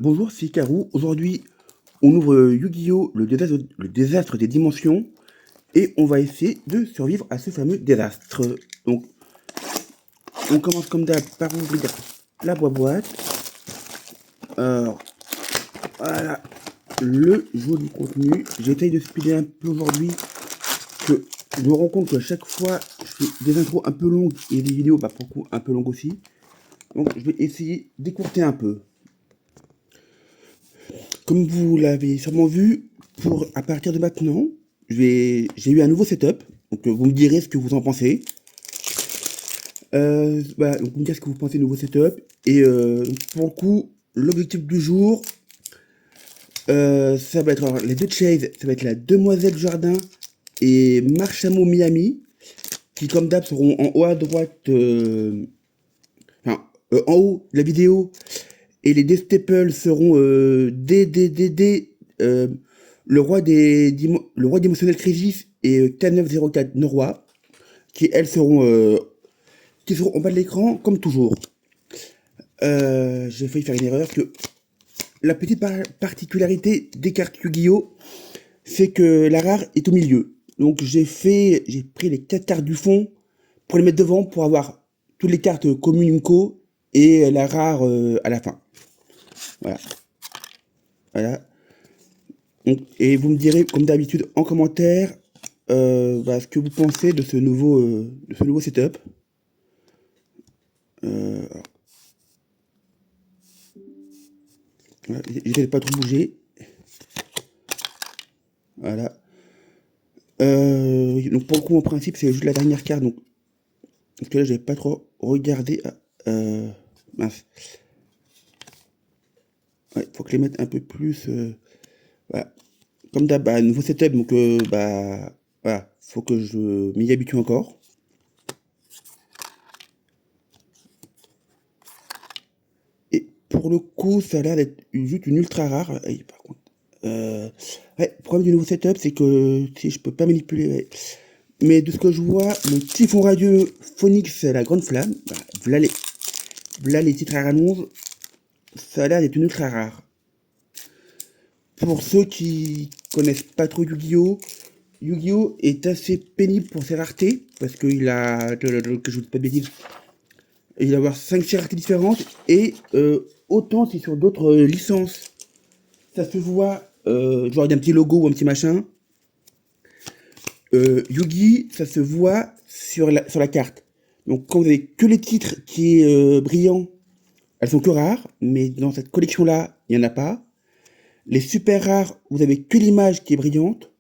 Bonjour, c'est Karou. Aujourd'hui, on ouvre Yu-Gi-Oh! Le désastre des dimensions et on va essayer de survivre à ce fameux désastre. Donc, on commence comme d'hab par ouvrir la boîte. Alors, voilà le joli contenu. J'essaye de speeder un peu aujourd'hui, que je me rends compte que chaque fois, je fais des intros un peu longues et des vidéos, pour le coup, un peu longues aussi. Donc, je vais essayer d'écourter un peu. Comme vous l'avez sûrement vu, à partir de maintenant, j'ai eu un nouveau setup. Donc vous me direz ce que vous en pensez. Donc, vous me direz ce que vous pensez du nouveau setup. Et pour le coup, l'objectif du jour, ça va être alors, les deux chaises, ça va être la Demoiselle Jardin et Marchamo Miami, qui comme d'hab seront en haut à droite, en haut de la vidéo. Et les D-Staples seront DDDD, le roi d'émotionnel Crisis et K904 Noroi, qui elles qui seront en bas de l'écran comme toujours. J'ai failli faire une erreur que la petite particularité des cartes Yu-Gi-Oh, c'est que la rare est au milieu. Donc j'ai pris les 4 cartes du fond pour les mettre devant pour avoir toutes les cartes communes co et la rare à la fin. Voilà. Voilà. Et vous me direz, comme d'habitude, en commentaire, ce que vous pensez de ce nouveau setup. Alors, voilà, j'essaie de pas trop bouger. Voilà. Donc pour le coup, en principe, c'est juste la dernière carte. Donc, parce que là, j'avais pas trop regardé. Mince. Ouais, faut que je les mette un peu plus. Voilà. Comme d'hab, nouveau setup, donc voilà, faut que je m'y habitue encore. Et pour le coup, ça a l'air d'être juste une ultra rare. Et par contre, ouais, le problème du nouveau setup, c'est que si je peux pas manipuler. Ouais. Mais de ce que je vois, le typhon radieux Phoenix, la grande flamme, voilà les titres à rallonge, ça a l'air d'être une ultra rare. Pour ceux qui connaissent pas trop Yu-Gi-Oh! Yu-Gi-Oh! Est assez pénible pour ses raretés, parce qu'il a, que je vous dis pas de bêtises, il va y avoir 5 raretés différentes, et autant c'est sur d'autres licences, ça se voit, genre il y a un petit logo ou un petit machin. Yugi, ça se voit sur la carte. Donc quand vous avez que les titres qui est brillant, elles sont que rares, mais dans cette collection-là, il n'y en a pas. Les super rares, vous avez que l'image qui est brillante.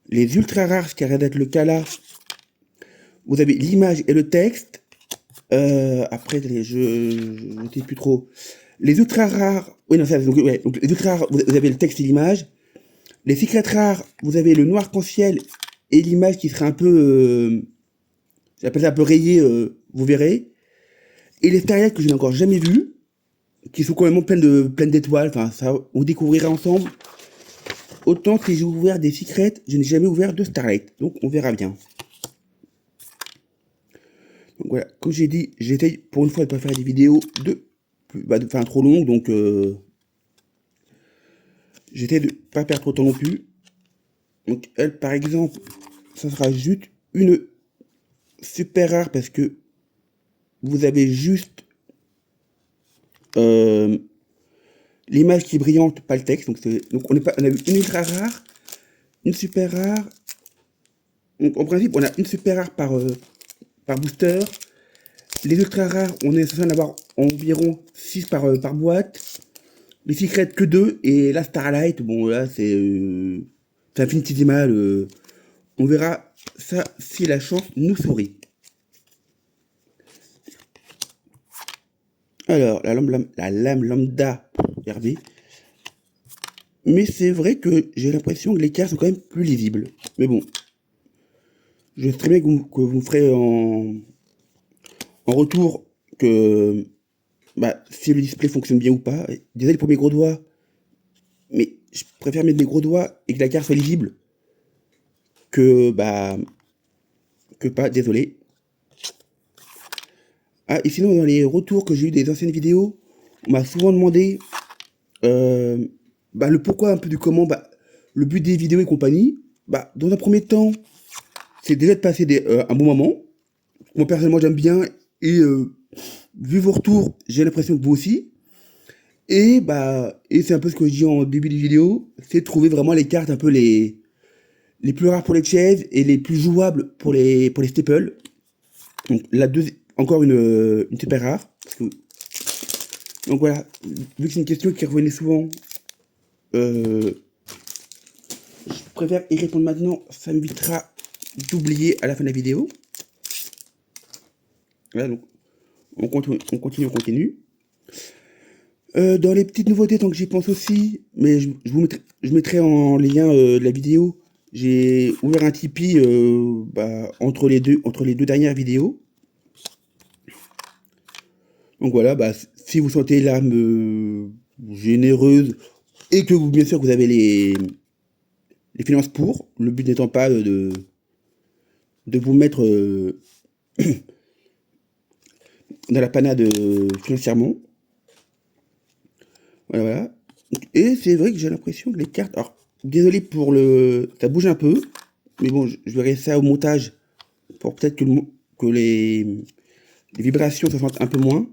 Les ultra rares, ce qui a d'être le cas là, vous avez l'image et le texte. Après, je ne sais plus trop. Les ultra rares, oui, non, ça, donc les ultra rares, vous avez le texte et l'image. Les secrets rares, vous avez le noir arc-en-ciel et l'image qui serait un peu, j'appelle ça un peu rayée, vous verrez. Et les Starlight que je n'ai encore jamais vu, qui sont quand même pleines d'étoiles, enfin, ça, on découvrira ensemble. Autant si j'ai ouvert des secrets, je n'ai jamais ouvert de Starlight, donc on verra bien. Donc voilà, comme j'ai dit, j'essaye pour une fois de ne pas faire des vidéos de faire trop longues, donc j'essaie de pas perdre trop de temps non plus. Donc elle, par exemple, ça sera juste une super rare parce que vous avez juste l'image qui est brillante, pas le texte. Donc on a eu une ultra rare, une super rare. Donc en principe, on a une super rare par booster. Les ultra rares, on est censé en avoir environ 6 par boîte. Les secrets que 2. Et la Starlight, bon là c'est infinitésimal. On verra ça si la chance nous sourit. Alors, la lame lambda, regardez. Mais c'est vrai que j'ai l'impression que les cartes sont quand même plus lisibles. Mais bon, je sais très bien que vous me ferez en retour que si le display fonctionne bien ou pas. Désolé pour mes gros doigts, mais je préfère mettre mes gros doigts et que la carte soit lisible que que pas. Désolé. Ah, et sinon, dans les retours que j'ai eu des anciennes vidéos, On m'a souvent demandé le pourquoi un peu du comment, le but des vidéos et compagnie. Dans un premier temps, c'est déjà de passer un bon moment. Moi personnellement j'aime bien et vu vos retours, j'ai l'impression que vous aussi. Et c'est un peu ce que je dis en début de vidéo, c'est de trouver vraiment les cartes un peu les plus rares pour les chaises et les plus jouables pour les staples. Donc encore une super rare. Donc voilà, vu que c'est une question qui revenait souvent, je préfère y répondre maintenant, ça m'évitera d'oublier à la fin de la vidéo. Voilà, donc on continue. Dans les petites nouveautés, tant que j'y pense aussi, mais je mettrai en lien de la vidéo. J'ai ouvert un Tipeee entre les deux dernières vidéos. Donc voilà, si vous sentez l'âme généreuse et que vous, bien sûr, vous avez les finances pour, le but n'étant pas de vous mettre dans la panade financièrement. Voilà, voilà. Et c'est vrai que j'ai l'impression que les cartes... Alors, désolé pour le... Ça bouge un peu. Mais bon, je verrai ça au montage pour peut-être que les vibrations se sentent un peu moins.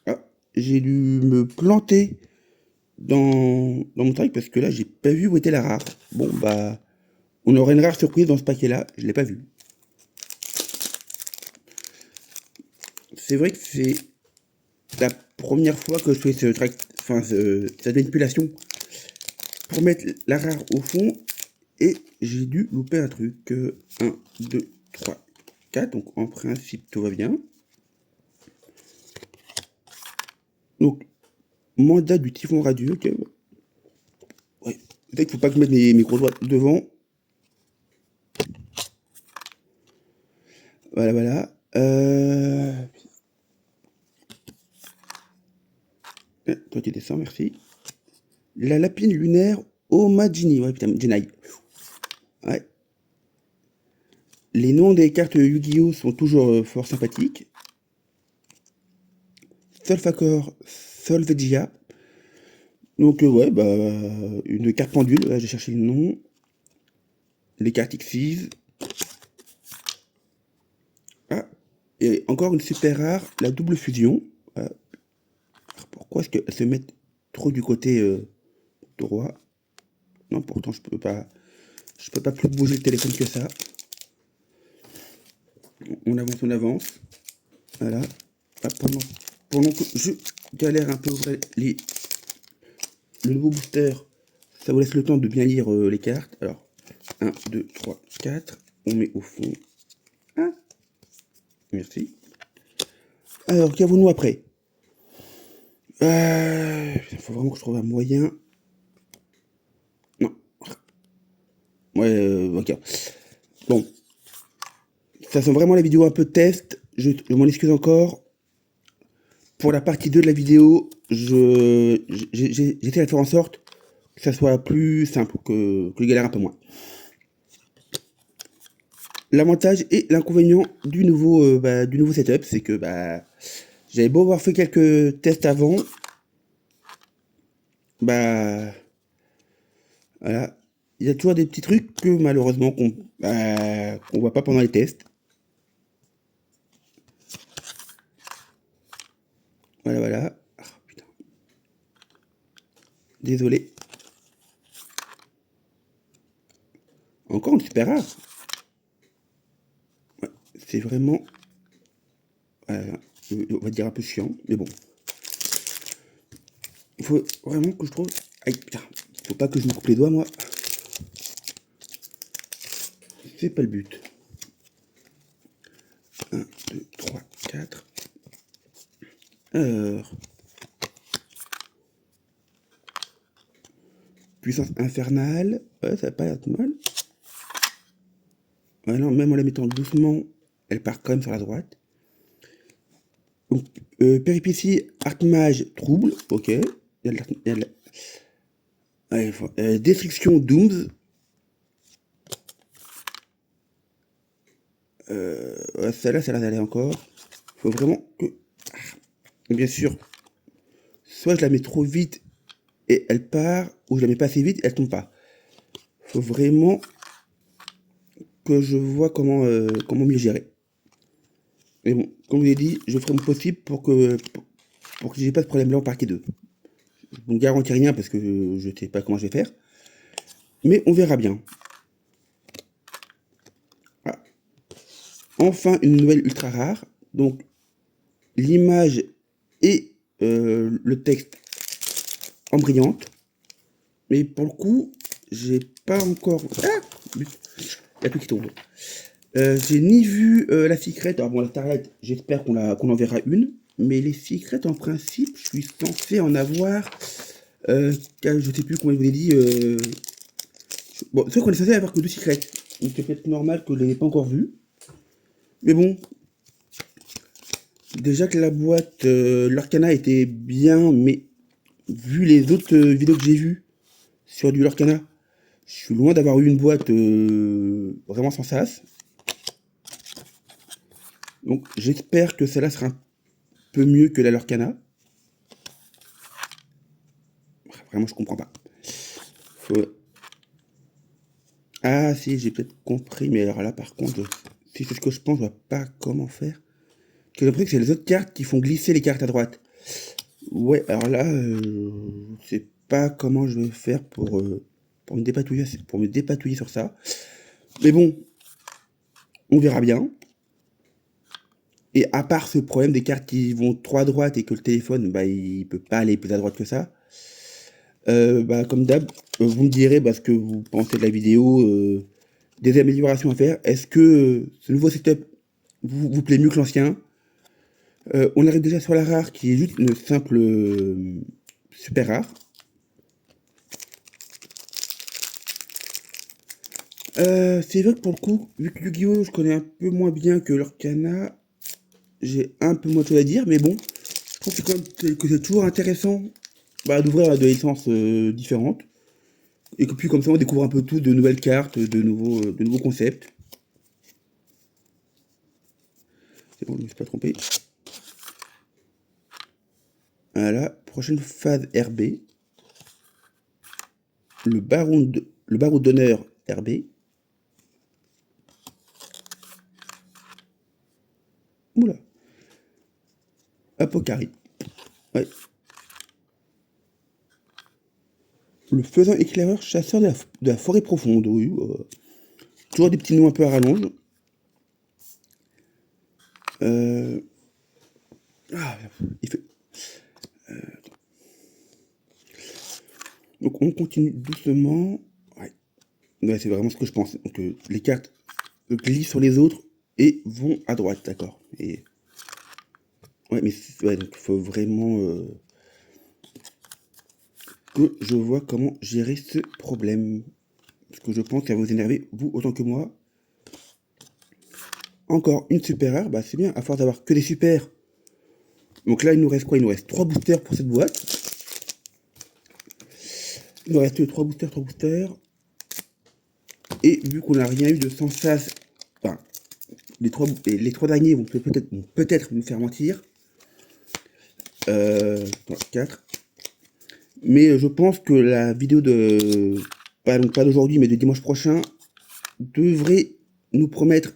Ah, j'ai dû me planter dans mon truc parce que là, j'ai pas vu où était la rare. Bon, on aurait une rare surprise dans ce paquet-là. Je l'ai pas vu. C'est vrai que c'est la première fois que je fais cette manipulation pour mettre la rare au fond. Et j'ai dû louper un truc. 1, 2, 3, 4. Donc en principe, tout va bien. Donc, mandat du typhon radieux. Okay. Ouais. Peut-être qu'il faut pas que je mette mes gros doigts devant. Voilà, voilà. Toi tu descends, merci. La lapine lunaire Omajini. Ouais, putain, Jenai. Ouais. Les noms des cartes Yu-Gi-Oh! Sont toujours fort sympathiques. Solfacor Solvegia. Donc, une carte pendule. Là, j'ai cherché le nom. Les cartes Xyz. Ah, et encore une super rare, la double fusion. Pourquoi est-ce qu'elle se met trop du côté droit? Non, pourtant je peux pas plus bouger le téléphone que ça. On avance, on avance. Voilà. Pendant que je galère un peu le nouveau booster, ça vous laisse le temps de bien lire les cartes. Alors, 1, 2, 3, 4. On met au fond. 1. Merci. Alors, qu'avons-nous après? Il faut vraiment que je trouve un moyen. Non. Ouais, ok. Bon. Ça sent vraiment la vidéo un peu test. Je m'en excuse encore. Pour la partie 2 de la vidéo, j'essaie de faire en sorte que ça soit plus simple, que je galère un peu moins. L'avantage et l'inconvénient du nouveau setup, c'est que j'avais beau avoir fait quelques tests avant, voilà, il y a toujours des petits trucs que malheureusement qu'on voit pas pendant les tests. Voilà, voilà. Ah, putain. Désolé. Encore une super rare. Ouais, c'est vraiment, on va dire un peu chiant, mais bon. Il faut vraiment que je trouve... Aïe, putain. Faut pas que je me coupe les doigts, moi. C'est pas le but. 1, 2, 3, 4. Alors... Puissance infernale. Ouais, ça va pas l'air mal. Ouais, non, même en la mettant doucement, elle part quand même sur la droite. Donc, péripétie, archmage, trouble. Ok. Destruction, dooms. Ouais, celle-là, ça a l'air d'aller encore. Faut vraiment que... Et bien sûr, soit je la mets trop vite et elle part, ou je la mets pas assez vite et elle tombe pas. Faut vraiment que je vois comment mieux gérer. Mais bon, comme je l'ai dit, je ferai mon possible pour que j'ai pas ce problème-là en partie 2. Je ne garantis rien parce que je sais pas comment je vais faire. Mais on verra bien. Ah, enfin, une nouvelle ultra rare. Donc, l'image et le texte en brillante. Mais pour le coup, j'ai pas encore... Ah, il y a tout qui tombe. J'ai ni vu la secrète. Alors bon, la Starlight, j'espère qu'on en verra une. Mais les secrètes, en principe, je suis censé en avoir... je sais plus comment je vous ai dit. Bon, c'est vrai qu'on est censé avoir que deux secrètes. Donc c'est peut-être normal que je les ai pas encore vues. Mais bon, déjà que la boîte, l'Arcana était bien, mais vu les autres vidéos que j'ai vues sur du Lorcana, je suis loin d'avoir eu une boîte vraiment sans sas. Donc j'espère que celle-là sera un peu mieux que la Lorcana. Vraiment, je comprends pas. Faut- Ah si, j'ai peut-être compris, mais alors là, par contre, si c'est ce que je pense, je vois pas comment faire. J'ai l'impression que c'est les autres cartes qui font glisser les cartes à droite. Ouais, alors là, je sais pas comment je vais faire pour me dépatouiller sur ça. Mais bon, on verra bien. Et à part ce problème des cartes qui vont trop à droite et que le téléphone, bah, il peut pas aller plus à droite que ça, bah, comme d'hab, vous me direz bah, ce que vous pensez de la vidéo, des améliorations à faire. Est-ce que ce nouveau setup vous plaît mieux que l'ancien? On arrive déjà sur la rare qui est juste une simple super rare. C'est vrai que pour le coup, vu que Yu-Gi-Oh! Je connais un peu moins bien que l'Orcana, j'ai un peu moins de choses à dire, mais bon, je trouve que c'est toujours intéressant bah, d'ouvrir des licences différentes. Et que puis comme ça on découvre un peu tout, de nouvelles cartes, de nouveaux concepts. C'est bon, je ne me suis pas trompé. Voilà, prochaine phase RB. Le baron d'honneur RB. Oula, Apocari. Ouais. Le faisant éclaireur chasseur de la forêt profonde, oui. Toujours des petits noms un peu à rallonge. Euh, ah, il fait... Donc on continue doucement. Ouais, ouais c'est vraiment ce que je pense. Donc les cartes glissent sur les autres et vont à droite, d'accord. Et ouais, mais ouais, donc il faut vraiment que je vois comment gérer ce problème. Parce que je pense que ça va vous énerver, vous autant que moi. Encore une super rare, bah c'est bien, à force d'avoir que des super. Donc là, il nous reste quoi? Il nous reste 3 boosters pour cette boîte. Il nous reste 3 boosters, 3 boosters. Et vu qu'on n'a rien eu de sans sas, enfin, les trois derniers vont peut-être nous faire mentir. 4. Mais je pense que la vidéo de, pas d'aujourd'hui, mais de dimanche prochain, devrait nous promettre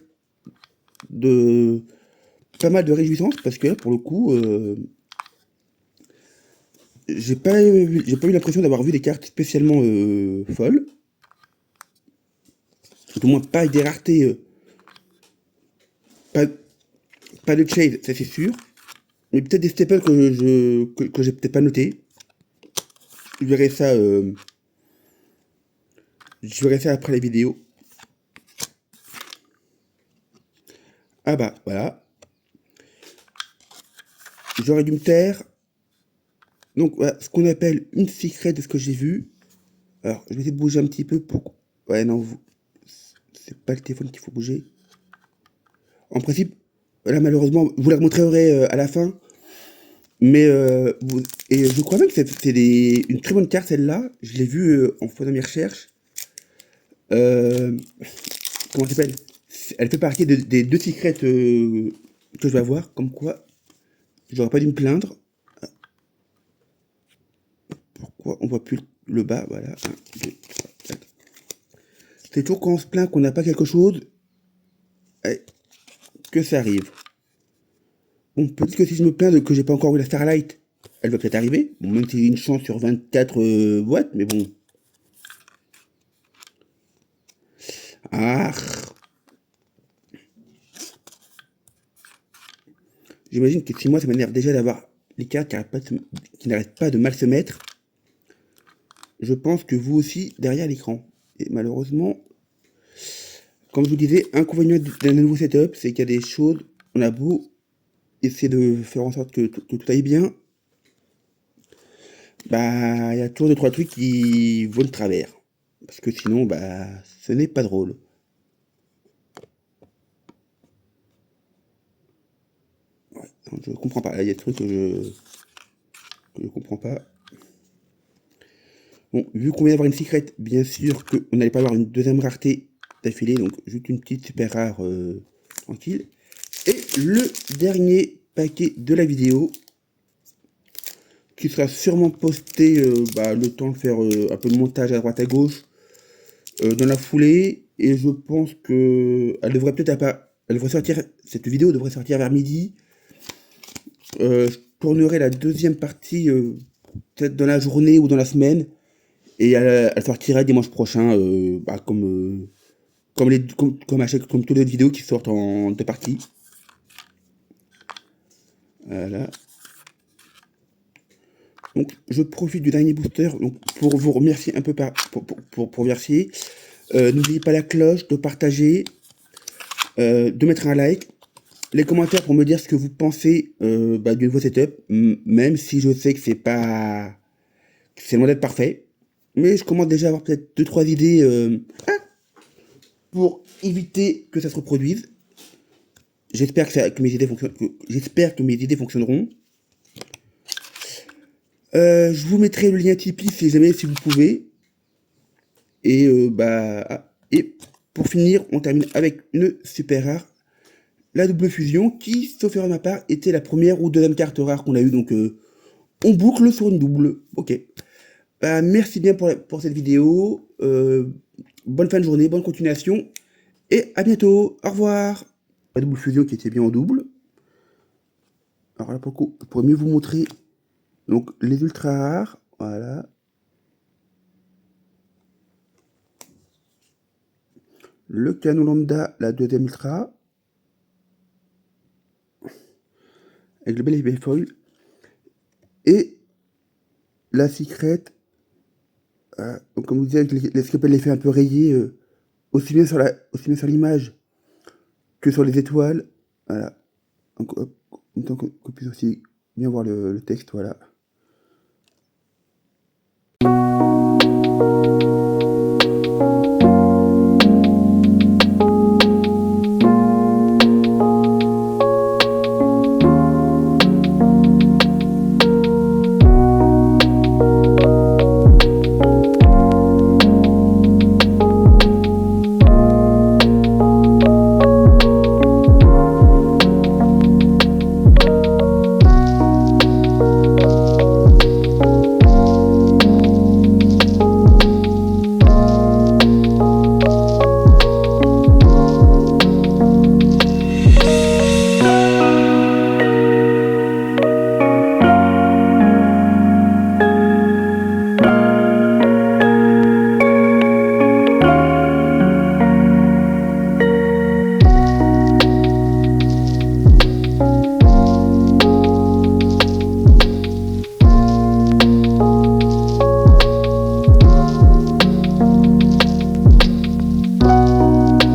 de pas mal de réjouissances, parce que là, pour le coup, j'ai pas eu l'impression d'avoir vu des cartes spécialement folles. Tout au moins pas des raretés, pas, pas de Chase, ça c'est sûr. Mais peut-être des staples que j'ai peut-être pas noté. Je verrai ça, je verrai ça après la vidéo. Ah bah voilà, j'aurais dû me taire. Donc voilà, ce qu'on appelle une secret de ce que j'ai vu. Alors je vais essayer de bouger un petit peu pour... Ouais non, c'est pas le téléphone qu'il faut bouger. En principe, là malheureusement, je vous la remontrerai à la fin. Mais et je crois même que une très bonne carte celle-là. Je l'ai vue en faisant mes recherches. Euh, comment ça s'appelle? Elle fait partie des deux secrets que je vais avoir. Comme quoi, j'aurais pas dû me plaindre. Pourquoi on voit plus le bas? Voilà. 1, 2, 3, 4. C'est toujours quand on se plaint qu'on n'a pas quelque chose que ça arrive. Bon, peut-être que si je me plains que j'ai pas encore eu la Starlight, elle va peut-être arriver. Bon, même si j'ai une chance sur 24 boîtes, mais bon. Ah. J'imagine que si moi ça m'énerve déjà d'avoir les cartes qui n'arrêtent pas de mal se mettre, je pense que vous aussi derrière l'écran. Et malheureusement, comme je vous disais, inconvénient d'un nouveau setup, c'est qu'il y a des choses, on a beau essayer de faire en sorte que tout aille bien, bah il y a toujours 2-3 trucs qui vont de travers. Parce que sinon, bah ce n'est pas drôle. Ouais, non, je comprends pas. Il y a des trucs que je comprends pas. Bon, vu qu'on vient d'avoir une secret, bien sûr qu'on n'allait pas avoir une deuxième rareté d'affilée, donc juste une petite super rare tranquille. Et le dernier paquet de la vidéo, qui sera sûrement posté le temps de faire un peu de montage à droite à gauche dans la foulée. Et je pense que elle devrait peut-être pas. Elle devrait sortir. Cette vidéo devrait sortir vers midi. Je tournerai la deuxième partie peut-être dans la journée ou dans la semaine. Et elle sortira dimanche prochain, comme toutes les vidéos qui sortent en deux parties. Voilà. Donc, je profite du dernier booster donc, pour vous remercier un peu pour remercier. N'oubliez pas la cloche, de partager, de mettre un like, les commentaires pour me dire ce que vous pensez du nouveau setup, même si je sais que c'est loin d'être parfait. Mais je commence déjà à avoir peut-être 2-3 idées pour éviter que ça se reproduise. J'espère que mes idées fonctionneront. Je vous mettrai le lien Tipeee si vous pouvez. Et et pour finir, on termine avec une super rare, la double fusion, qui, sauf erreur de ma part, était la première ou deuxième carte rare qu'on a eu. Donc on boucle sur une double. Ok. Merci bien pour cette vidéo. Bonne fin de journée, bonne continuation. Et à bientôt. Au revoir. La double fusion qui était bien en double. Alors là, pour mieux vous montrer donc les ultra rares. Voilà. Le canon lambda, la deuxième ultra. Avec le bel effet foil. Et la secret. Donc comme vous disiez, avec ce qu'on appelle l'effet un peu rayé, aussi bien sur l'image que sur les étoiles. Voilà. Donc, qu'on puisse aussi bien voir le texte, voilà.